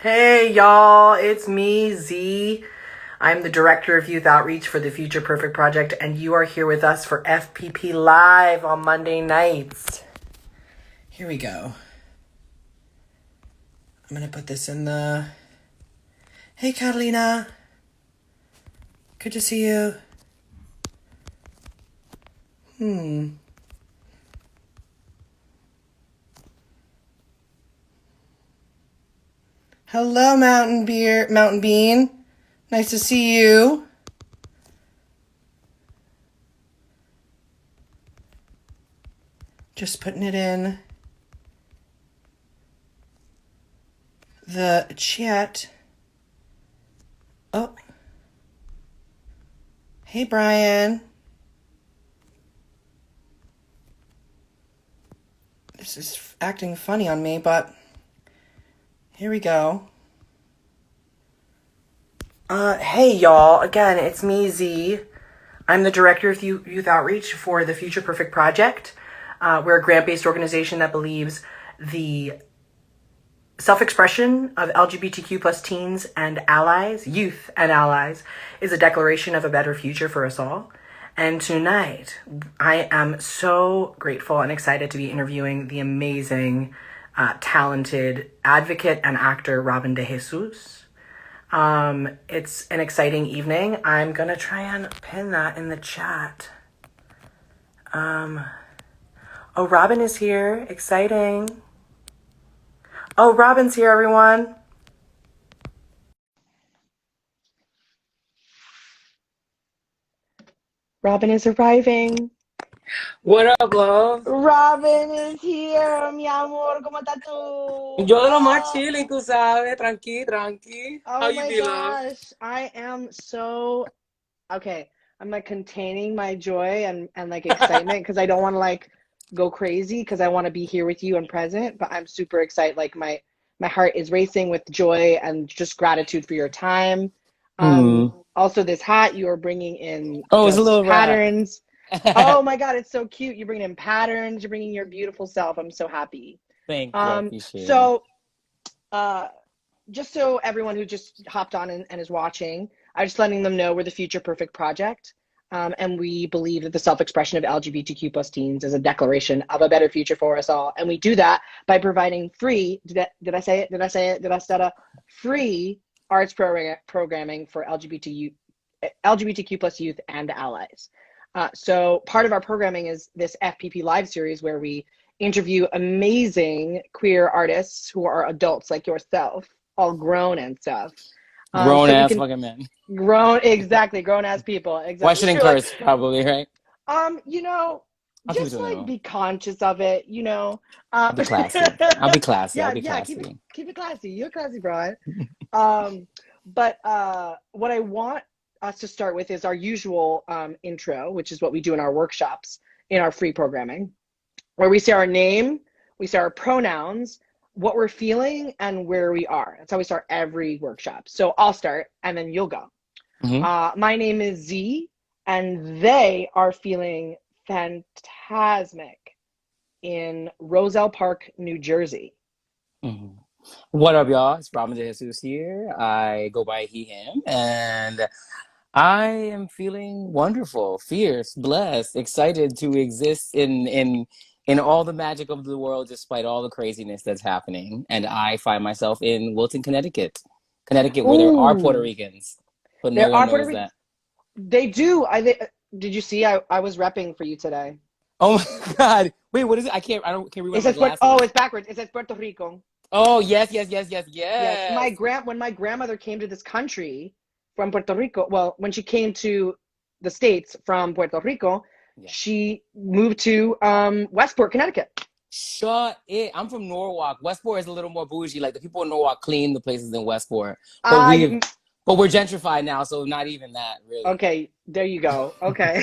Hey y'all, it's me, Z. I'm the Director of Youth Outreach for the Future Perfect Project, and you are here with us for FPP Live on Monday nights. Here we go. I'm gonna put this in the... Hey Catalina. Good to see you. Hello, Mountain Bean. Nice to see you. Just putting it in the chat. Oh. Hey, Brian. This is acting funny on me, but here we go. Hey, y'all. Again, it's me, Z. I'm the Director of Youth Outreach for the Future Perfect Project. We're a grant-based organization that believes the self-expression of LGBTQ plus teens and allies, youth and allies, is a declaration of a better future for us all. And tonight, I am so grateful and excited to be interviewing the amazing, talented advocate and actor, Robin de Jesus. It's an exciting evening. I'm gonna try and pin that in the chat. Oh, Robin is here. Exciting. Oh, Robin's here, everyone. Robin is arriving. What up, love? Robin is here, mi amor. ¿Cómo estás tú? Yo de lo más chilling, tú sabes, tranqui. How Oh you my be, love? gosh. I am so okay. I'm like containing my joy and like excitement because I don't want to like go crazy because I want to be here with you and present, but I'm super excited. Like my heart is racing with joy and just gratitude for your time. Also this hat you are bringing in Oh, it's a just little rap. patterns. Oh my God, it's so cute. You're bringing in patterns. You're bringing your beautiful self. I'm so happy. Thank you, I Um, appreciate it. so uh, just so everyone who just hopped on and is watching, I'm just letting them know we're the Future Perfect Project. And we believe that the self-expression of LGBTQ plus teens is a declaration of a better future for us all. And we do that by providing free, did I say it? Did I stutter? Free arts programming for LGBTQ plus youth and allies. So part of our programming is this FPP Live series where we interview amazing queer artists who are adults like yourself, all grown and stuff. Grown So we ass can fucking man. grown ass people. Why Exactly. shouldn't You're like, curse, probably, right? you know, I'll keep it just to a like minimum. be conscious of it, you know. I'll be classy. I'll be classy. I'll Yeah, be yeah, classy. keep it classy. You're classy, Brian. But what I want us to start with is our usual intro, which is what we do in our workshops in our free programming, where we say our name, we say our pronouns, what we're feeling, and where we are. That's how we start every workshop. So I'll start, and then you'll go. hmm My name is Z, and they are feeling phantasmic in Roselle Park, New Jersey. hmm What up, y'all? It's Robin de Jesus here. I go by he, him, and I am feeling wonderful, fierce, blessed, excited to exist in all the magic of the world despite all the craziness that's happening. And I find myself in Wilton, Connecticut, where there are Puerto Ooh, Ricans, but no there one are Puerto knows Rican. that. They do. Did you see? I was repping for you today. Oh my God. Wait, what is it? I can't read It with my says oh, glasses. it's backwards. It says Puerto Rico. Oh, yes. Yes, Yes. when my grandmother came to this country from Puerto Rico, well, when she came to the States from Puerto Rico, Yeah. she moved to Westport, Connecticut. Shut it. I'm from Norwalk. Westport is a little more bougie. Like the people in Norwalk clean the places in Westport. But we've I but we're gentrified now, so not even that, really. Okay, there you go. Okay.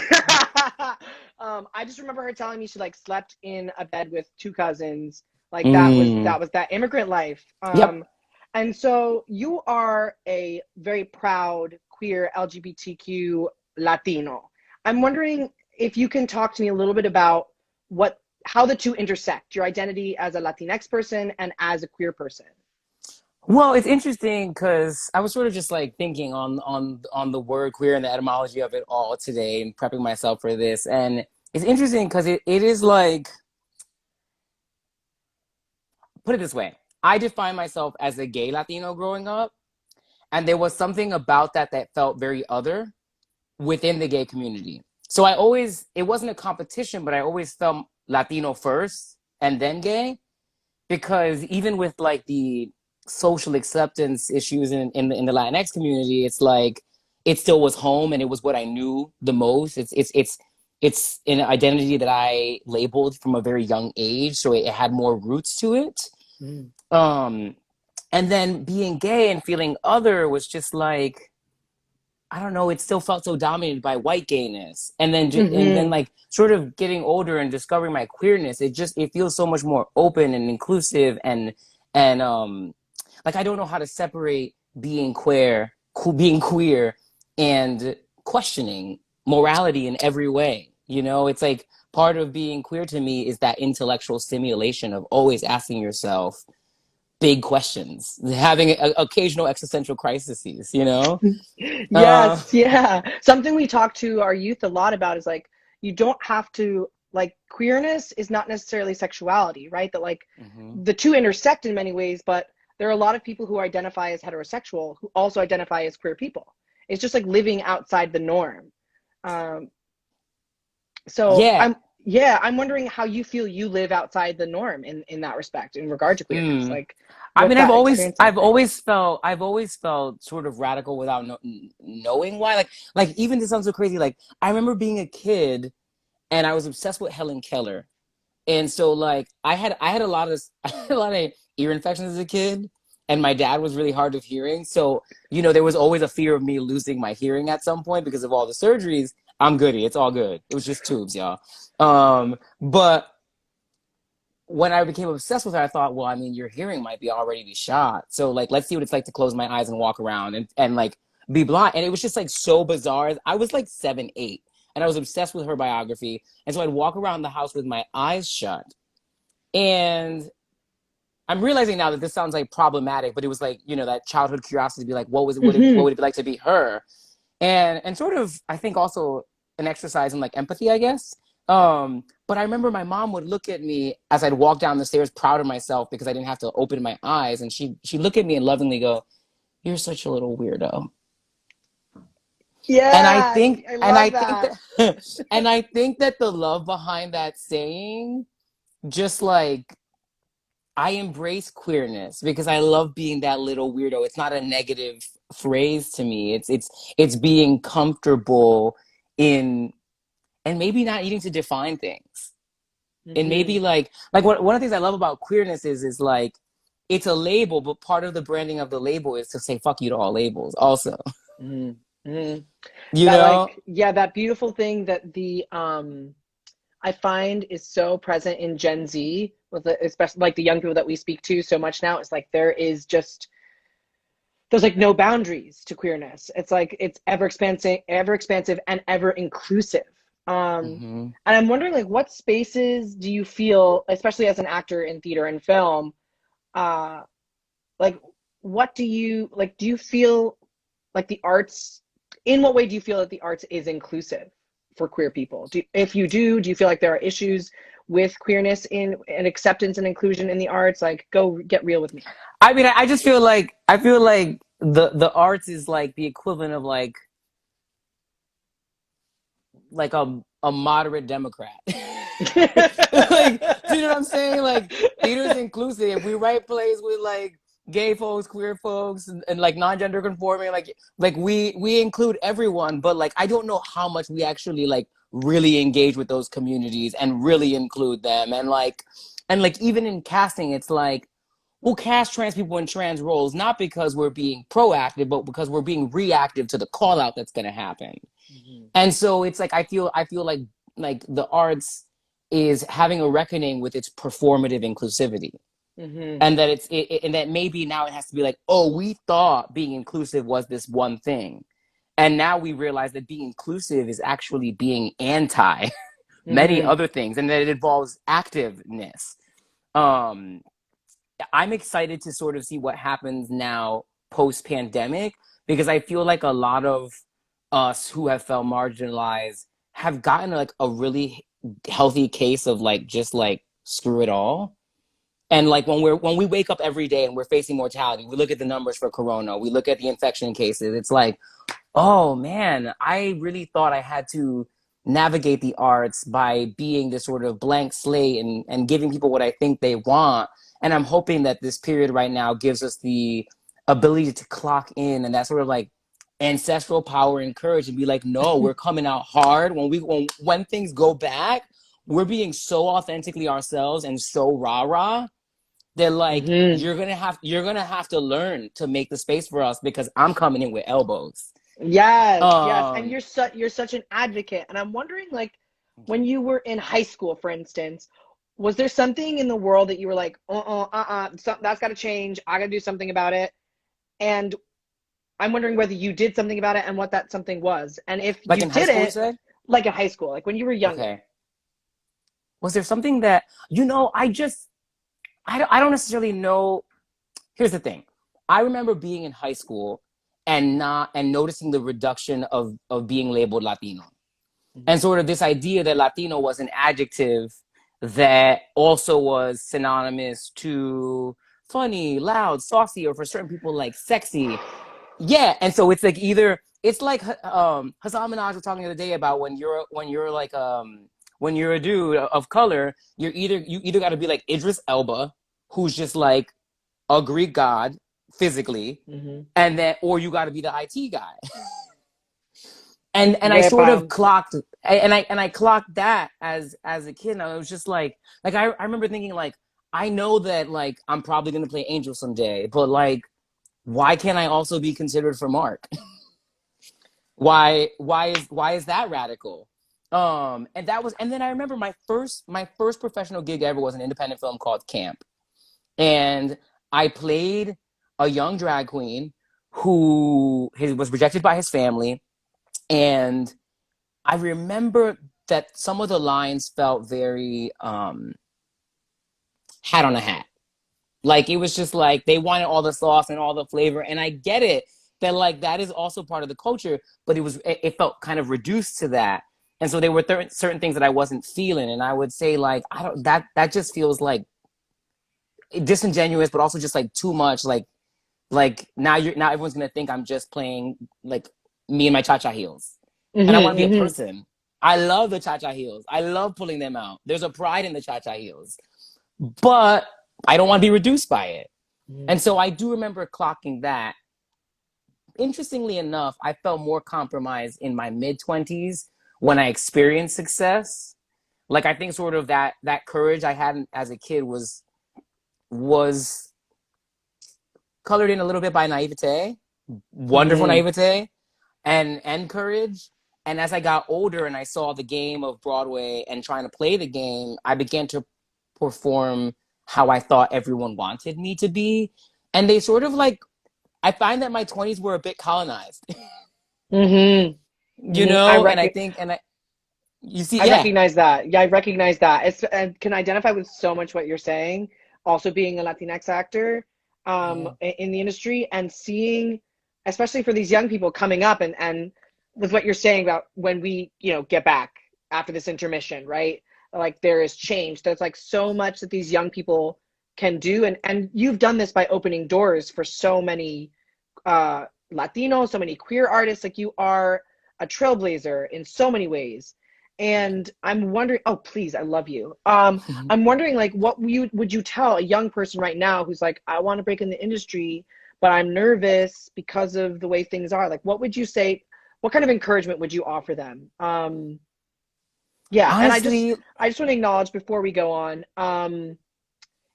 I just remember her telling me she like slept in a bed with two cousins. Like Mm. that was that immigrant life. Yep. And so you are a very proud queer LGBTQ Latino. I'm wondering if you can talk to me a little bit about how the two intersect, your identity as a Latinx person and as a queer person. Well, it's interesting because I was sort of just like thinking on the word queer and the etymology of it all today and prepping myself for this. And it's interesting because it is like, put it this way. I define myself as a gay Latino growing up, and there was something about that that felt very other within the gay community. So I always, it wasn't a competition, but I always felt Latino first and then gay, because even with like the social acceptance issues in the Latinx community, it's like it still was home and it was what I knew the most. It's an identity that I labeled from a very young age, so it had more roots to it. Mm. Um, and then being gay and feeling other was just like, I don't know, it still felt so dominated by white gayness. And then Mm-hmm. like sort of getting older and discovering my queerness, it feels so much more open and inclusive and like I don't know how to separate being queer and questioning morality in every way. You know, it's like part of being queer to me is that intellectual stimulation of always asking yourself big questions, having occasional existential crises, you know? Uh, Yes, yeah. Something we talk to our youth a lot about is like you don't have to like queerness is not necessarily sexuality, right? That like mhm. the two intersect in many ways, but there are a lot of people who identify as heterosexual who also identify as queer people. It's just like living outside the norm. Um, so Yeah. I'm wondering how you feel you live outside the norm in that respect in regard to queerness. Mm. Like I what's mean, that experience like? I've always felt sort of radical without knowing why. Like even this sounds so crazy. Like I remember being a kid and I was obsessed with Helen Keller. And so like I had a lot of I had a lot of ear infections as a kid, and my dad was really hard of hearing. So, you know, there was always a fear of me losing my hearing at some point because of all the surgeries. I'm goody. It's all good. It was just tubes, y'all. But when I became obsessed with her, I thought, well, I mean, your hearing might be already be shot. So like, let's see what it's like to close my eyes and walk around and like be blind. And it was just like so bizarre. I was like 7, 8, and I was obsessed with her biography. And so I'd walk around the house with my eyes shut. And I'm realizing now that this sounds like problematic, but it was like, you know, that childhood curiosity to be like, what Mm-hmm. would it be like to be her? And sort of I think also an exercise in like empathy, I guess. But I remember my mom would look at me as I'd walk down the stairs proud of myself because I didn't have to open my eyes, and she'd look at me and lovingly go, "You're such a little weirdo." Yeah, I And I love think that. that and I think that the love behind that saying, just like I embrace queerness because I love being that little weirdo. It's not a negative phrase to me. It's being comfortable in, and maybe not needing to define things. And Mm-hmm. maybe like one of the things I love about queerness is like it's a label, but part of the branding of the label is to say fuck you to all labels also. Mm-hmm. Mm-hmm. You That know? like yeah, that beautiful thing that the I find is so present in Gen Z with the, especially like the young people that we speak to so much now. It's like there is just there's like no boundaries to queerness. It's like it's ever expansive and ever inclusive. Um, Mm-hmm. and I'm wondering like what spaces do you feel, especially as an actor in theater and film, uh, like what do you like? Do you feel like the arts? In what way do you feel that the arts is inclusive for queer people? If you do you feel like there are issues with queerness in and acceptance and inclusion in the arts? Like, go get real with me. I mean, I just feel like I feel like the arts is like the equivalent of like a moderate Democrat. Like, do you know what I'm saying? Like, theater's inclusive. We write plays with like gay folks, queer folks, and like non-gender conforming. Like we include everyone, but like I don't know how much we actually like really engage with those communities and really include them. And like even in casting, it's like we'll cast trans people in trans roles not because we're being proactive, but because we're being reactive to the call out that's going to happen. Mhm. And so it's like I feel like the arts is having a reckoning with its performative inclusivity, Mhm. and that and that maybe now it has to be like, oh, we thought being inclusive was this one thing, and now we realize that being inclusive is actually being anti many Mhm. other things, and that it involves activeness. um I'm excited to sort of see what happens now post pandemic, because I feel like a lot of us who have felt marginalized have gotten like a really healthy case of like just like screw it all. And like when we wake up every day and we're facing mortality, we look at the numbers for corona, we look at the infection cases, it's like, oh man, I really thought I had to navigate the arts by being this sort of blank slate and giving people what I think they want. And I'm hoping that this period right now gives us the ability to clock in and that sort of like ancestral power and courage and be like, no, we're coming out hard. When things go back, we're being so authentically ourselves and so rah-rah. They're like, Hmm. you're gonna have to learn to make the space for us because I'm coming in with elbows. Yes, yes. And Um, you're such an advocate. And I'm wondering, like, when you were in high school, for instance, was there something in the world that you were like, that's got to change. I got to do something about it. And I'm wondering whether you did something about it and what that something was. And if like you in high school, you didn't, said? like in high school, like when you were younger. Okay. Was there something that, I don't necessarily know. Here's the thing. I remember being in high school and noticing the reduction of being labeled Latino. And Mhm. sort of this idea that Latino was an adjective that also was synonymous to funny, loud, saucy, or for certain people like sexy. Yeah, and so it's like either it's like Hassan Minaj was talking the other day about when you're a dude of color, you either got to be like Idris Elba, who's just like a Greek god physically, Mhm. and then or you got to be the IT guy. And I Rip. sort of clocked and I clocked that as a kid. And I was just I remember thinking like I know that like I'm probably gonna play Angel someday, but like why can't I also be considered for Mark? Why is that radical? And then I remember my first professional gig ever was an independent film called Camp. And I played a young drag queen was rejected by his family. And I remember that some of the lines felt very hat on a hat. Like it was just like they wanted all the sauce and all the flavor. And I get it that like that is also part of the culture, but it felt kind of reduced to that. And so there were certain things that I wasn't feeling. And I would say like, I don't, that just feels like disingenuous, but also just like too much. Like now everyone's going to think I'm just playing like me and my cha-cha heels. And I want Mhm. to be a Mhm. person. I love the cha-cha heels. I love pulling them out. There's a pride in the cha-cha heels, but I don't want to be reduced by it. Mhm. And so I do remember clocking that. Interestingly enough, I felt more compromised in my mid 20s when I experienced success. Like I think sort of that courage I had as a kid was colored in a little bit by naivete, wonderful Mhm. naivete, and courage. And as I got older and I saw the game of Broadway and trying to play the game, I began to perform how I thought everyone wanted me to be. And they sort of like I find that my 20s were a bit colonized. Mhm. You Mhm. know, and I think and I you see I yeah. recognize that. Yeah, I recognize that. It's and can identify with so much what you're saying. Also, being a Latinx actor, Yeah. in the industry and seeing, especially for these young people coming up and with what you're saying about when we, get back after this intermission, right? Like there is change. There's like so much that these young people can do, and you've done this by opening doors for so many uh, Latinos, so many queer artists. Like you are a trailblazer in so many ways. Thank you. And I'm wondering, oh, please, I love you. I'm wondering, like, what would you tell a young person right now who's like, I want to break in the industry, but I'm nervous because of the way things are? Like, what would you say? What kind of encouragement would you offer them? Yeah, and Honestly, I just want to acknowledge before we go on,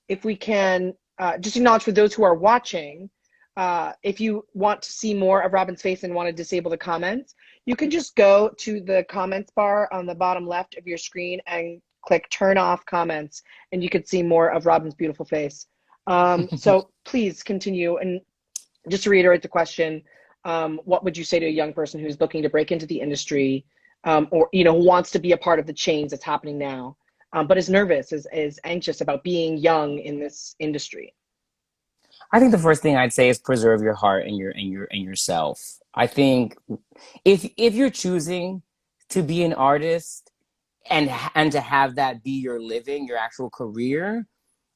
if we can just acknowledge for those who are watching, if you want to see more of Robin's face and want to disable the comments, you can just go to the comments bar on the bottom left of your screen and click turn off comments, and you could see more of Robin's beautiful face. So please continue. And just to reiterate the question, what would you say to a young person who's looking to break into the industry, or who wants to be a part of the change that's happening now, but is nervous, is anxious about being young in this industry? I think the first thing I'd say is preserve your heart and yourself. I think if you're choosing to be an artist and to have that be your living, your actual career,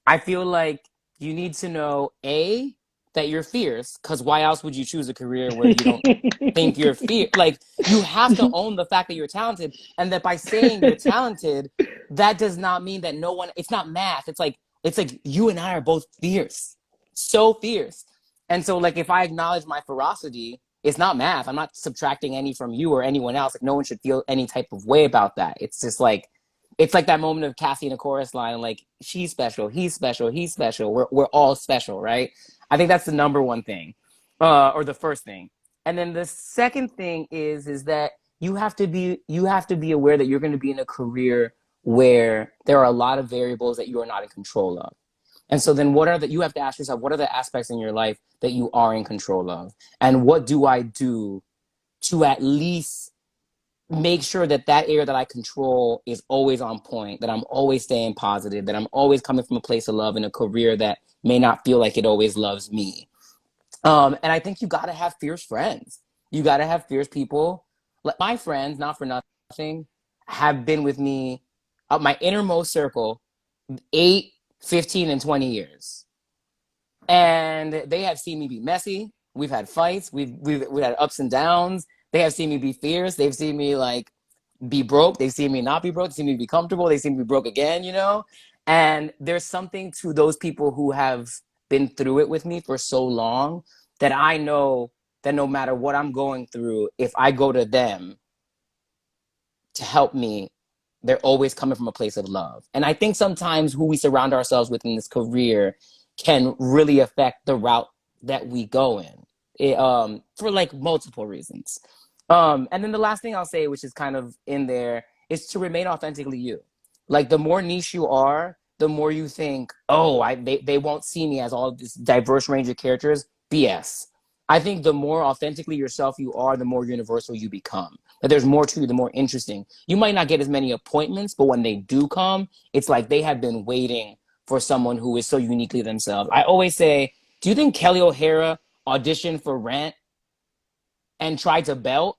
I feel like you need to know that you're fierce, because why else would you choose a career where you don't think you're fierce? Like, you have to own the fact that you're talented, and that by saying you're talented, that does not mean that no one. It's not math. It's like you and I are both fierce, so fierce, and so like if I acknowledge my ferocity, it's not math. I'm not subtracting any from you or anyone else. Like, no one should feel any type of way about that. It's just like it's like that moment of Cassie in a chorus line, like, she's special, he's special, he's special. We're all special, right? I think that's the number one thing, or the first thing. And then the second thing is that you have to be aware that you're going to be in a career where there are a lot of variables that you are not in control of. And so then you have to ask yourself, what are the aspects in your life that you are in control of? And what do I do to at least make sure that area that I control is always on point, that I'm always staying positive, that I'm always coming from a place of love in a career that may not feel like it always loves me. And I think you got to have fierce friends. You got to have fierce people. Like, my friends, not for nothing, have been with me, my innermost circle, 8, 15, and 20 years. And they have seen me be messy. We've had fights. We've had ups and downs. They have seen me be fierce. They've seen me like be broke. They've seen me not be broke. They've seen me be comfortable. They've seen me be broke again, you know? And there's something to those people who have been through it with me for so long, that I know that no matter what I'm going through, if I go to them to help me, they're always coming from a place of love. And I think sometimes who we surround ourselves with in this career can really affect the route that we go in, for like multiple reasons. And then the last thing I'll say, which is kind of in there, is to remain authentically you. Like, the more niche you are, the more you think, oh, they won't see me as all this diverse range of characters. BS. I think the more authentically yourself you are, the more universal you become. That there's more to you, the more interesting. You might not get as many appointments, but when they do come, it's like they have been waiting for someone who is so uniquely themselves. I always say, do you think Kelly O'Hara auditioned for Rent and tried to belt?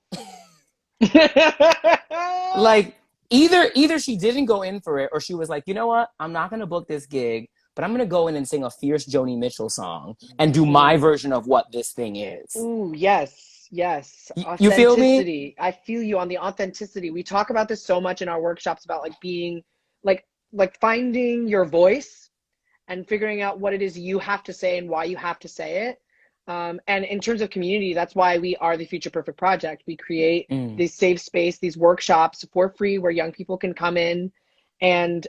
Like, either she didn't go in for it, or she was like, you know what, I'm not going to book this gig, but I'm going to go in and sing a fierce Joni Mitchell song and do my version of what this thing is. Ooh, yes, yes. You feel me? Authenticity. I feel you on the authenticity. We talk about this so much in our workshops about like being like finding your voice and figuring out what it is you have to say and why you have to say it. And in terms of community, that's why we are the Future Perfect Project. We create these safe space, these workshops for free, where young people can come in and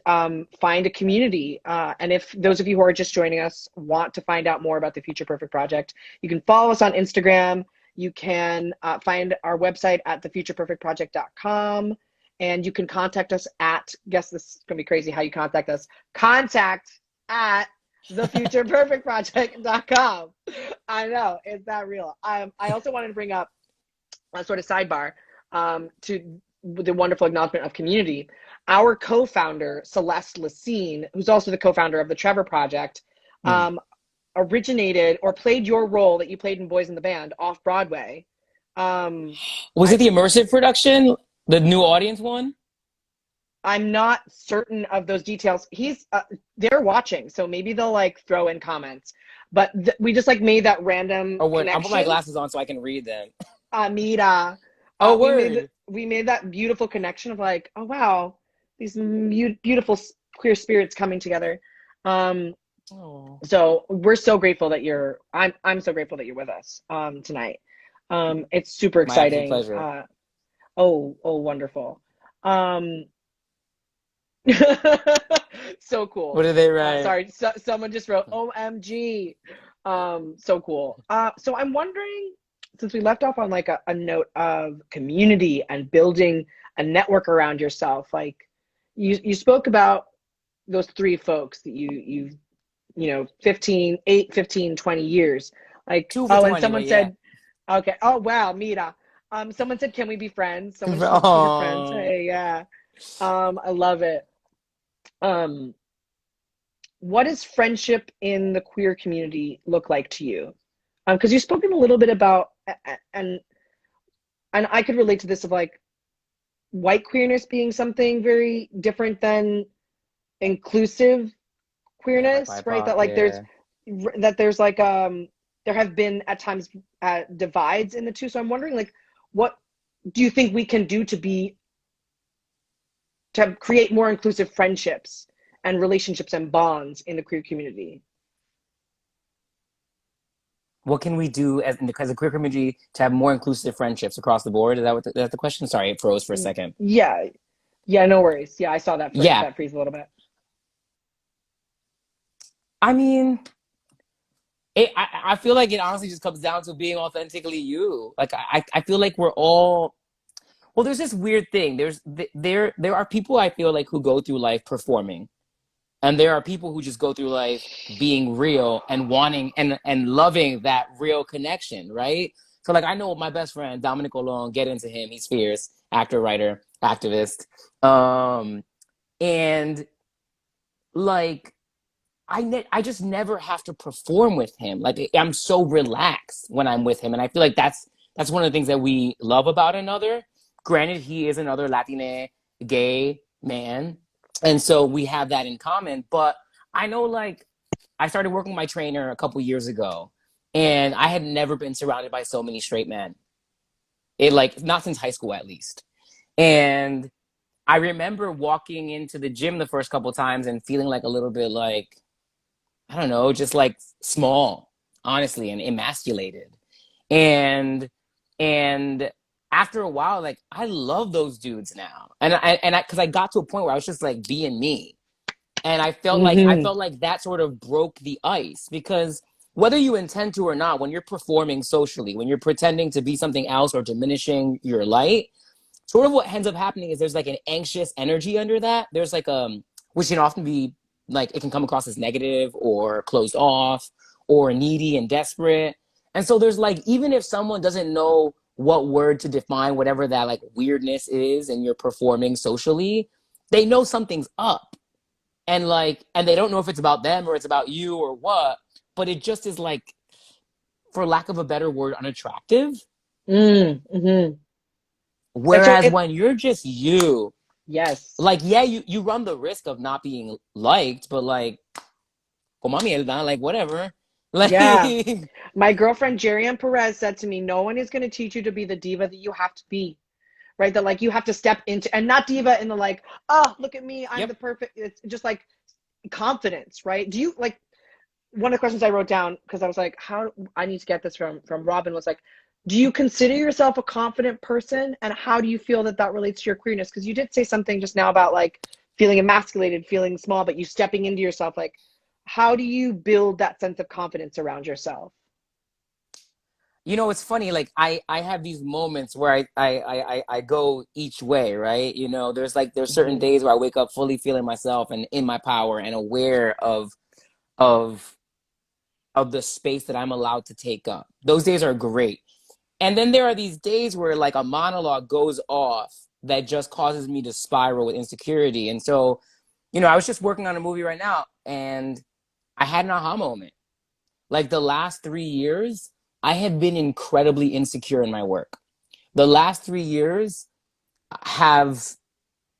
find a community. And if those of you who are just joining us want to find out more about the Future Perfect Project, you can follow us on Instagram. You can find our website at thefutureperfectproject.com. And you can contact us at, guess this is going to be crazy how you contact us, contact at thefutureperfectproject.com. I know, it's that real. I also wanted to bring up a sort of sidebar to the wonderful acknowledgement of community. Our co-founder, Celeste Lacine, who's also the co-founder of the Trevor Project, originated or played your role that you played in Boys in the Band off Broadway. Was it the immersive production? The new audience one? I'm not certain of those details. They're watching, so maybe they'll like throw in comments. But we just like made that random connection. I'll put my glasses on so I can read them. Mira. Oh, word. We made that beautiful connection of like, oh wow, these beautiful queer spirits coming together. So we're so grateful that I'm so grateful that you're with us tonight. It's super exciting. My absolute pleasure. Oh, wonderful. So cool. What did they write? Sorry, someone just wrote OMG. So cool. So I'm wondering, since we left off on like a note of community and building a network around yourself, like you spoke about those three folks that you've 15, 20 years. Like, 2 for 20, and someone said, okay, oh wow, Mira. Someone said, can we be friends? Someone just wants to be friends. Hey, yeah. I love it. what does friendship in the queer community look like to you? Because you've spoken a little bit about, and and I could relate to this of like white queerness being something very different than inclusive Yeah, like queerness, right? BIPOC, yeah. That there's like there have been at times divides in the two. So I'm wondering like what do you think we can do to create more inclusive friendships and relationships and bonds in the queer community? What can we do as a queer community to have more inclusive friendships across the board? Is that that's the question? Sorry, it froze for a second. Yeah, yeah, no worries. Yeah, I saw Yeah, that freeze a little bit. I mean, I feel like it honestly just comes down to being authentically you. Like I feel like we're all well. There's this weird thing. There are people I feel like who go through life performing, and there are people who just go through life being real and wanting and loving that real connection, right? So like I know my best friend Dominic Olone, get into him. He's fierce, actor, writer, activist, and like I just never have to perform with him. Like I'm so relaxed when I'm with him, and I feel like that's one of the things that we love about another. Granted, he is another Latine gay man, and so we have that in common. But I know, like, I started working with my trainer a couple years ago, and I had never been surrounded by so many straight men. It like not since high school at least, and I remember walking into the gym the first couple times and feeling like a little bit like I don't know, just like small, honestly, and emasculated. And and after a while, like I love those dudes now. Because I got to a point where I was just like being me. And I Mm-hmm. felt like that sort of broke the ice because whether you intend to or not, when you're performing socially, when you're pretending to be something else or diminishing your light, sort of what ends up happening is there's like an anxious energy under that. There's like which can often be like it can come across as negative or closed off or needy and desperate. And so there's like even if someone doesn't know what word to define whatever that like weirdness is and you're performing socially, they know something's up. And they don't know if it's about them or it's about you or what, but it just is like for lack of a better word unattractive. Mm-hmm. And so Whereas it when you're just you, yes. like yeah you run the risk of not being liked but like como mierda like whatever like Yeah. My girlfriend Jerian Perez said to me, no one is going to teach you to be the diva that you have to be, right? That like you have to step into, and not diva in the like, oh, look at me, I'm yep the perfect. It's just like confidence, right? Do you like one of the questions I wrote down because I was like, how I need to get this from Robin was like, do you consider yourself a confident person, and how do you feel that that relates to your queerness? Because you did say something just now about like feeling emasculated, feeling small, but you stepping into yourself. Like, how do you build that sense of confidence around yourself? you know it's funny like I have these moments where I go each way right you know there's certain Mm-hmm. days where I wake up fully feeling myself and in my power and aware of of the space that I'm allowed to take up. Those days are great. And then there are these days where like a monologue goes off that just causes me to spiral with insecurity. And so, you know, I was just working on a movie right now and I had an aha moment. Like the last 3 years, I have been incredibly insecure in my work. The last 3 years have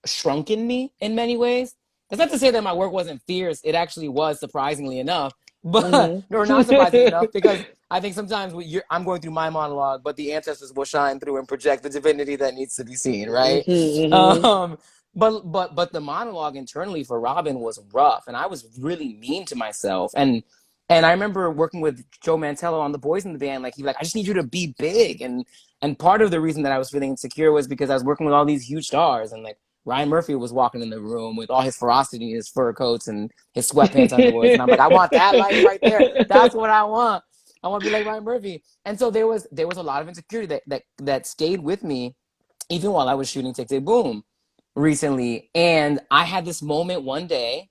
shrunken me in many ways. That's not to say that my work wasn't fierce. It actually was, surprisingly enough, but Mm-hmm. or not surprisingly enough, because I think sometimes I'm going through my monologue, but the ancestors will shine through and project the divinity that needs to be seen, right? Mm-hmm. Um, but the monologue internally for Robin was rough, and I was really mean to myself. And I remember working with Joe Mantello on the boys in the band. Like he was like, I just need you to be big. And part of the reason that I was feeling insecure was because I was working with all these huge stars, and like Ryan Murphy was walking in the room with all his ferocity, his fur coats, and his sweatpants underwoods. And I'm like, I want that life right there. That's what I want. I want to be like Ryan Murphy. And so there was a lot of insecurity that stayed with me even while I was shooting Tick Tick Boom recently. And I had this moment one day.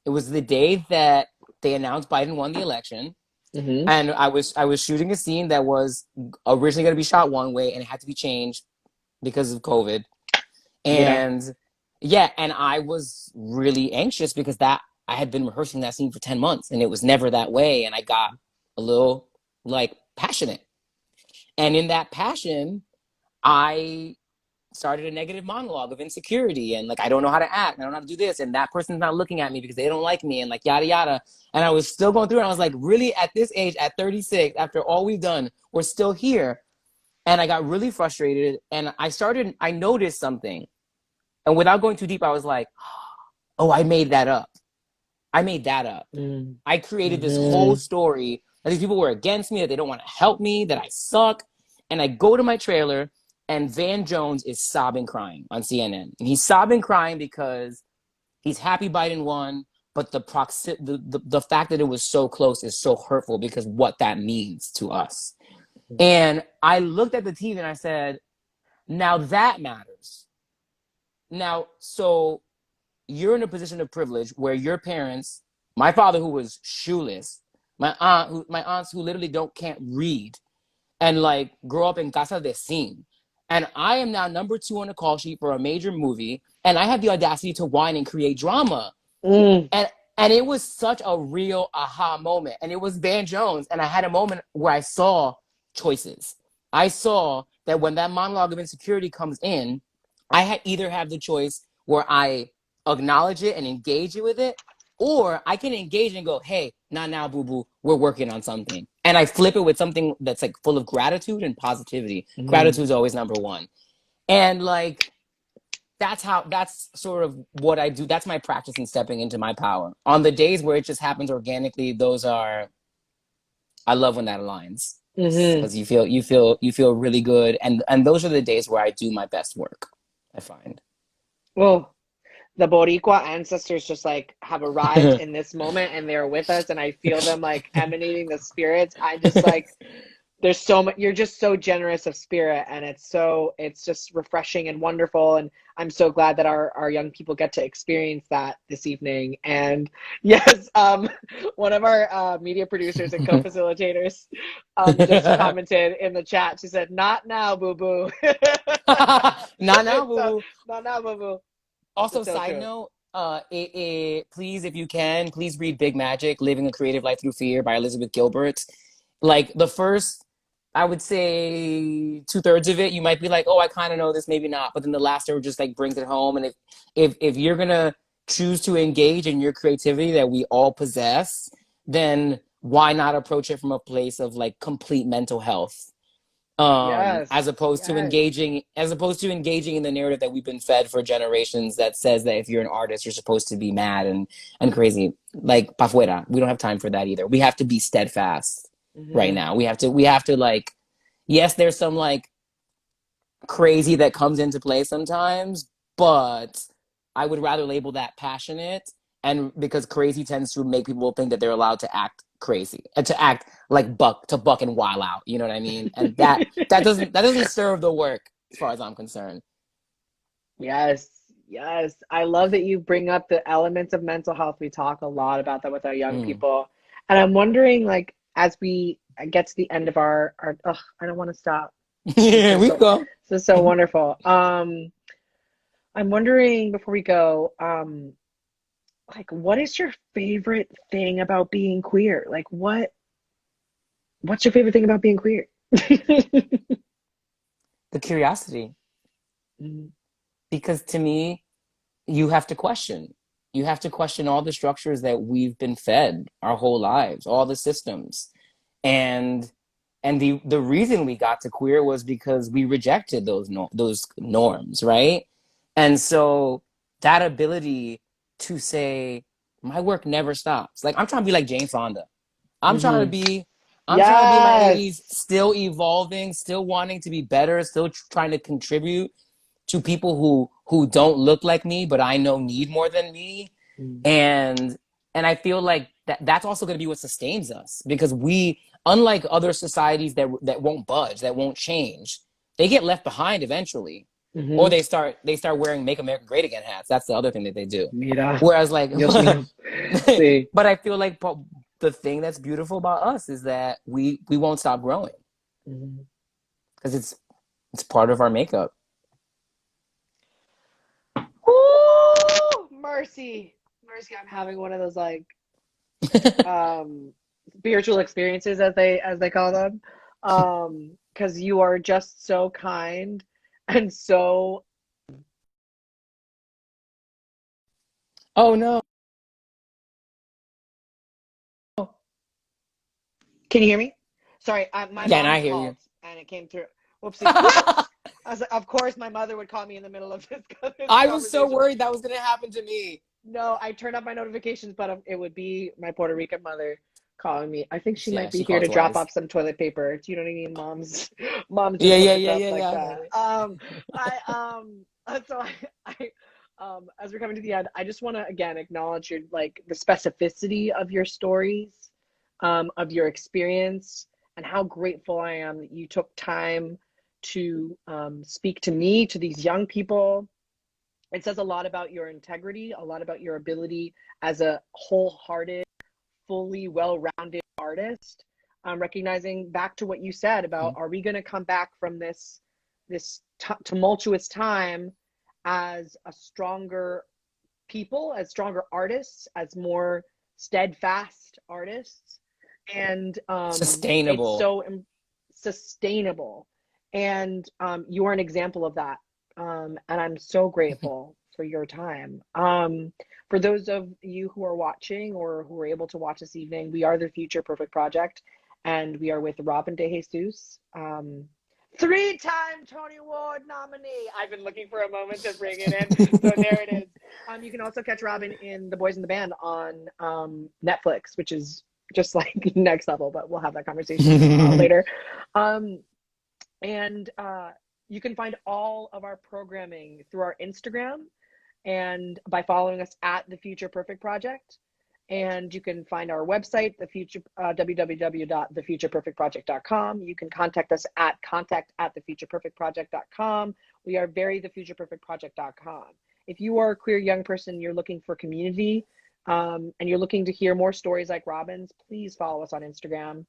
It was the day that they announced Biden won the election. Mm-hmm. And I was shooting a scene that was originally going to be shot one way and it had to be changed because of COVID. Yeah. And yeah, and I was really anxious because I had been rehearsing that scene for 10 months and it was never that way. And I got a little like passionate. And in that passion, I started a negative monologue of insecurity and like, I don't know how to act. I don't know how to do this. And that person's not looking at me because they don't like me and like yada, yada. And I was still going through it. And I was like, really at this age, at 36, after all we've done, we're still here. And I got really frustrated and I noticed something. And without going too deep, I was like, oh, I made that up. I made that up. I created this whole story that these people were against me, that they don't want to help me, that I suck. And I go to my trailer and Van Jones is sobbing crying on CNN. And he's sobbing crying because he's happy Biden won, but the fact that it was so close is so hurtful because what that means to us. And I looked at the TV and I said, now that matters. Now, so you're in a position of privilege where your parents, my father who was shoeless, my aunts who literally can't read and like grow up in casa de sin. And I am now number 2 on the call sheet for a major movie. And I had the audacity to whine and create drama. And it was such a real aha moment. And it was Van Jones. And I had a moment where I saw choices. I saw that when that monologue of insecurity comes in, I either have the choice where I acknowledge it and engage with it, or I can engage and go, hey, not now, boo-boo, we're working on something. And I flip it with something that's like full of gratitude and positivity. Gratitude is always number 1. And like, that's sort of what I do. That's my practice in stepping into my power. On the days where it just happens organically, I love when that aligns. Because you feel really good. And those are the days where I do my best work, I find. Well, the Boricua ancestors just like have arrived in this moment and they're with us and I feel them like emanating the spirits. I just like, there's so much, you're just so generous of spirit and it's just refreshing and wonderful. And I'm so glad that our young people get to experience that this evening. And yes, one of our media producers and co-facilitators just commented in the chat. She said, not now, boo-boo. Not now, boo-boo. Not now, boo-boo. Also, So side true. note, please, if you can, please read Big Magic, Living a Creative Life Through Fear by Elizabeth Gilbert. Like the first, I would say 2/3 of it, you might be like, oh, I kind of know this, maybe not. But then the last third just like brings it home. And if you're going to choose to engage in your creativity that we all possess, then why not approach it from a place of like complete mental health? Yes. As opposed to engaging in the narrative that we've been fed for generations that says that if you're an artist, you're supposed to be mad and crazy. Like, pa fuera. We don't have time for that either. We have to be steadfast right now. We have to like, yes, there's some like crazy that comes into play sometimes, but I would rather label that passionate, and because crazy tends to make people think that they're allowed to act crazy and to act like buck and wild out, you know what I mean? And that doesn't serve the work as far as I'm concerned. Yes, yes. I love that you bring up the elements of mental health. We talk a lot about that with our young people. And I'm wondering, like, as we get to the end of our I don't want to stop. Yeah, we go. This is so wonderful. I'm wondering before we go, like, what is your favorite thing about being queer? Like, what's your favorite thing about being queer? The curiosity. Because to me, you have to question. You have to question all the structures that we've been fed our whole lives, all the systems. And the reason we got to queer was because we rejected those norms, right? And so that ability to say, my work never stops. Like, I'm trying to be like Jane Fonda. I'm trying to be in my 80s, still evolving, still wanting to be better, still trying to contribute to people who don't look like me, but I know need more than me. And I feel like that's also going to be what sustains us, because we, unlike other societies that won't budge, that won't change, they get left behind eventually. Or they start wearing "Make America Great Again" hats. That's the other thing that they do. Mira. Whereas, like, Dios mío. Sí. but I feel like the thing that's beautiful about us is that we won't stop growing, because it's part of our makeup. Ooh, mercy. Mercy, I'm having one of those like spiritual experiences as they call them. Because you are just so kind and so Oh no. Can you hear me? Sorry, my Yeah, and mom I hear you. called and it came through. Whoopsie. Whoops. I was like, of course my mother would call me in the middle of this I was so conversation. worried that was gonna happen to me. No, I turned off my notifications, but it would be my Puerto Rican mother calling me. I think she might Yeah, be she here called to drop twice. off some toilet paper. Do you know what I mean? Moms Yeah, just yeah, don't yeah, interrupt yeah, like yeah. I got that. it. I as we're coming to the end, I just want to again acknowledge your like the specificity of your stories, of your experience, and how grateful I am that you took time to speak to me, to these young people. It says a lot about your integrity, a lot about your ability as a wholehearted, fully well-rounded artist. Recognizing back to what you said about, Mhm. are we going to come back from this tumultuous time as a stronger people, as stronger artists, as more steadfast artists, and it's Sustainable. so sustainable. And you're an example of that. And I'm so grateful for your time. For those of you who are watching or who are able to watch this evening, we are the Future Perfect Project, and we are with Robin De Jesus, three-time Tony Award nominee. I've been looking for a moment to bring it in, so there it is. You can also catch Robin in The Boys in the Band on Netflix, which is just like next level, but we'll have that conversation later. Um, and you can find all of our programming through our Instagram and by following us at The Future Perfect Project. And you can find our website, www.thefutureperfectproject.com. You can contact us at contact@thefutureperfectproject.com. We are very thefutureperfectproject.com. If you are a queer young person, you're looking for community, and you're looking to hear more stories like Robin's, please follow us on Instagram.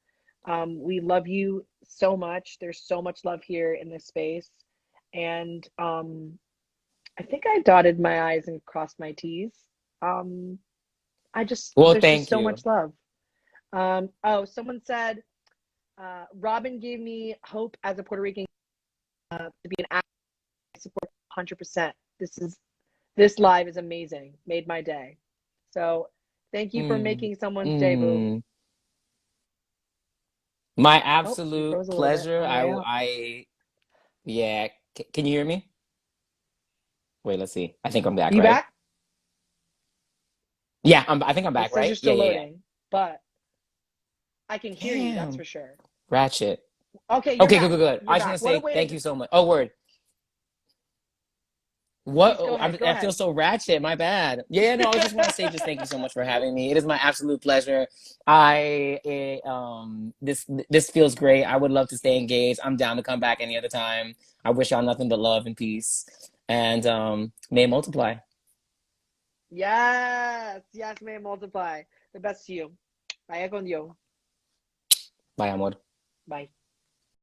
We love you so much. There's so much love here in this space. And I think I dotted my I's and crossed my T's. Um, Well, there's just thank so you. much love. Oh, someone said, Robin gave me hope as a Puerto Rican to be an actor. I support 100%. This live is amazing. Made my day. So thank you for Mm. making someone's day, boo. Mm. My Oh, you absolute froze a little bit pleasure. on the way out. Yeah. Can you hear me? Wait, let's see. I think I'm back, You right? back? Yeah, I think I'm It back, says you're right? Yeah, still yeah, yeah. loading, but I can hear you. That's Damn. for sure. Ratchet. Okay, you're Okay, good, back. good, good. You're I just want back. to What a say way to thank you just so much. Oh, word. What? please go ahead. Go I feel ahead. so ratchet. My bad. Yeah, no, I just want to say just thank you so much for having me. It is my absolute pleasure. This feels great. I would love to stay engaged. I'm down to come back any other time. I wish y'all nothing but love and peace. And may it multiply. Yes, yes, may it multiply. The best to you. Vaya con Dios. Bye, amor. Bye.